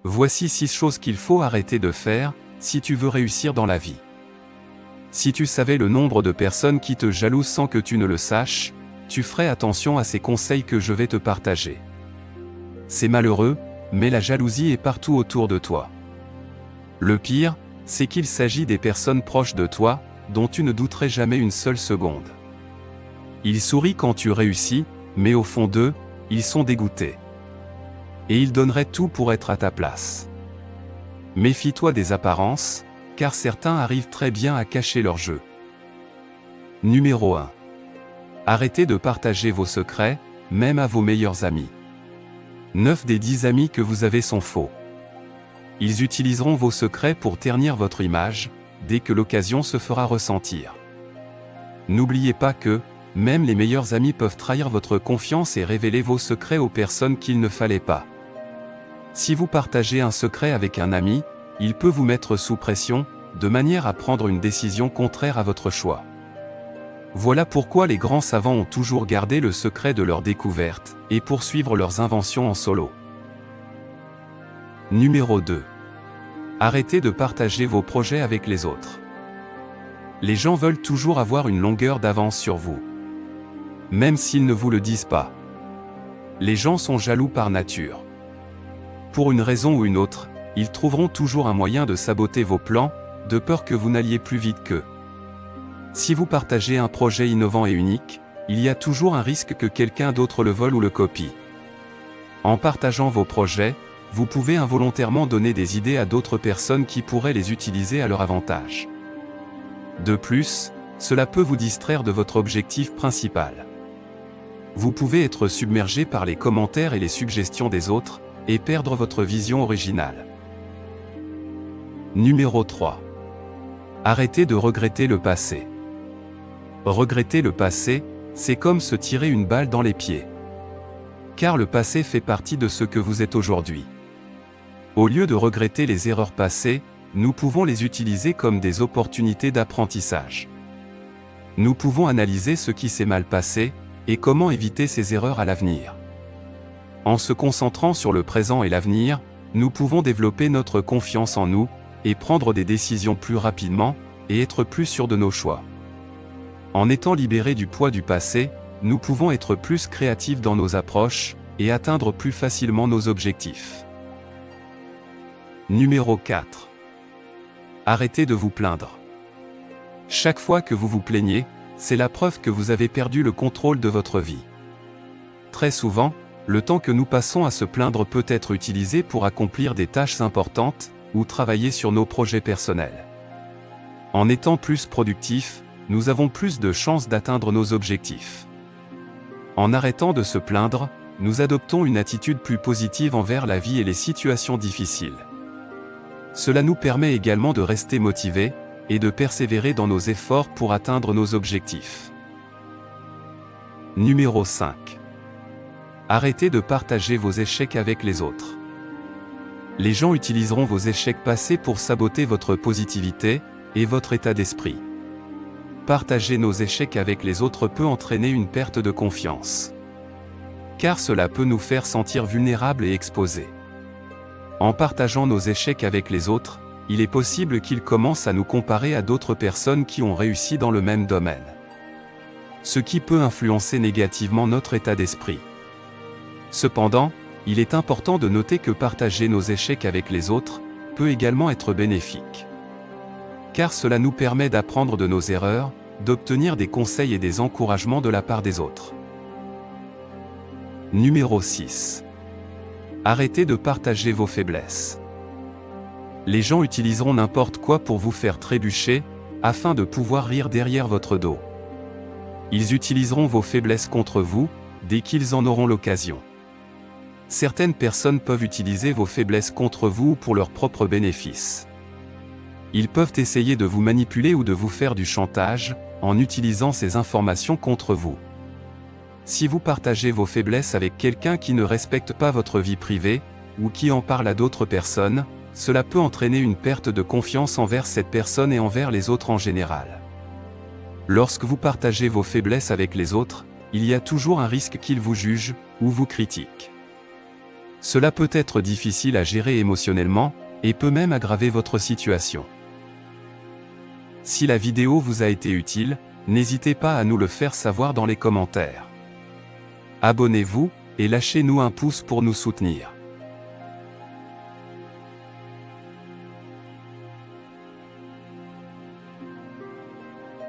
Voici 6 choses qu'il faut arrêter de faire, si tu veux réussir dans la vie. Si tu savais le nombre de personnes qui te jalousent sans que tu ne le saches, tu ferais attention à ces conseils que je vais te partager. C'est malheureux, mais la jalousie est partout autour de toi. Le pire, c'est qu'il s'agit des personnes proches de toi, dont tu ne douterais jamais une seule seconde. Ils sourient quand tu réussis, mais au fond d'eux, ils sont dégoûtés. Et ils donneraient tout pour être à ta place. Méfie-toi des apparences, car certains arrivent très bien à cacher leur jeu. Numéro 1. Arrêtez de partager vos secrets, même à vos meilleurs amis. 9 des 10 amis que vous avez sont faux. Ils utiliseront vos secrets pour ternir votre image, dès que l'occasion se fera ressentir. N'oubliez pas que, même les meilleurs amis peuvent trahir votre confiance et révéler vos secrets aux personnes qu'il ne fallait pas. Si vous partagez un secret avec un ami, il peut vous mettre sous pression, de manière à prendre une décision contraire à votre choix. Voilà pourquoi les grands savants ont toujours gardé le secret de leurs découvertes, et poursuivre leurs inventions en solo. Numéro 2. Arrêtez de partager vos projets avec les autres. Les gens veulent toujours avoir une longueur d'avance sur vous. Même s'ils ne vous le disent pas. Les gens sont jaloux par nature. Pour une raison ou une autre, ils trouveront toujours un moyen de saboter vos plans, de peur que vous n'alliez plus vite qu'eux. Si vous partagez un projet innovant et unique, il y a toujours un risque que quelqu'un d'autre le vole ou le copie. En partageant vos projets, vous pouvez involontairement donner des idées à d'autres personnes qui pourraient les utiliser à leur avantage. De plus, cela peut vous distraire de votre objectif principal. Vous pouvez être submergé par les commentaires et les suggestions des autres, et perdre votre vision originale. Numéro 3. Arrêtez de regretter le passé. Regretter le passé, c'est comme se tirer une balle dans les pieds. Car le passé fait partie de ce que vous êtes aujourd'hui. Au lieu de regretter les erreurs passées, nous pouvons les utiliser comme des opportunités d'apprentissage. Nous pouvons analyser ce qui s'est mal passé, et comment éviter ces erreurs à l'avenir. En se concentrant sur le présent et l'avenir, nous pouvons développer notre confiance en nous, et prendre des décisions plus rapidement, et être plus sûrs de nos choix. En étant libérés du poids du passé, nous pouvons être plus créatifs dans nos approches, et atteindre plus facilement nos objectifs. Numéro 4. Arrêtez de vous plaindre. Chaque fois que vous vous plaignez, c'est la preuve que vous avez perdu le contrôle de votre vie. Très souvent, le temps que nous passons à se plaindre peut être utilisé pour accomplir des tâches importantes, ou travailler sur nos projets personnels. En étant plus productifs, nous avons plus de chances d'atteindre nos objectifs. En arrêtant de se plaindre, nous adoptons une attitude plus positive envers la vie et les situations difficiles. Cela nous permet également de rester motivés, et de persévérer dans nos efforts pour atteindre nos objectifs. Numéro 5. Arrêtez de partager vos échecs avec les autres. Les gens utiliseront vos échecs passés pour saboter votre positivité, et votre état d'esprit. Partager nos échecs avec les autres peut entraîner une perte de confiance. Car cela peut nous faire sentir vulnérables et exposés. En partageant nos échecs avec les autres, il est possible qu'ils commencent à nous comparer à d'autres personnes qui ont réussi dans le même domaine. Ce qui peut influencer négativement notre état d'esprit. Cependant, il est important de noter que partager nos échecs avec les autres peut également être bénéfique. Car cela nous permet d'apprendre de nos erreurs, d'obtenir des conseils et des encouragements de la part des autres. Numéro 6. Arrêtez de partager vos faiblesses. Les gens utiliseront n'importe quoi pour vous faire trébucher, afin de pouvoir rire derrière votre dos. Ils utiliseront vos faiblesses contre vous, dès qu'ils en auront l'occasion. Certaines personnes peuvent utiliser vos faiblesses contre vous pour leur propre bénéfice. Ils peuvent essayer de vous manipuler ou de vous faire du chantage, en utilisant ces informations contre vous. Si vous partagez vos faiblesses avec quelqu'un qui ne respecte pas votre vie privée, ou qui en parle à d'autres personnes, cela peut entraîner une perte de confiance envers cette personne et envers les autres en général. Lorsque vous partagez vos faiblesses avec les autres, il y a toujours un risque qu'ils vous jugent, ou vous critiquent. Cela peut être difficile à gérer émotionnellement, et peut même aggraver votre situation. Si la vidéo vous a été utile, n'hésitez pas à nous le faire savoir dans les commentaires. Abonnez-vous, et lâchez-nous un pouce pour nous soutenir.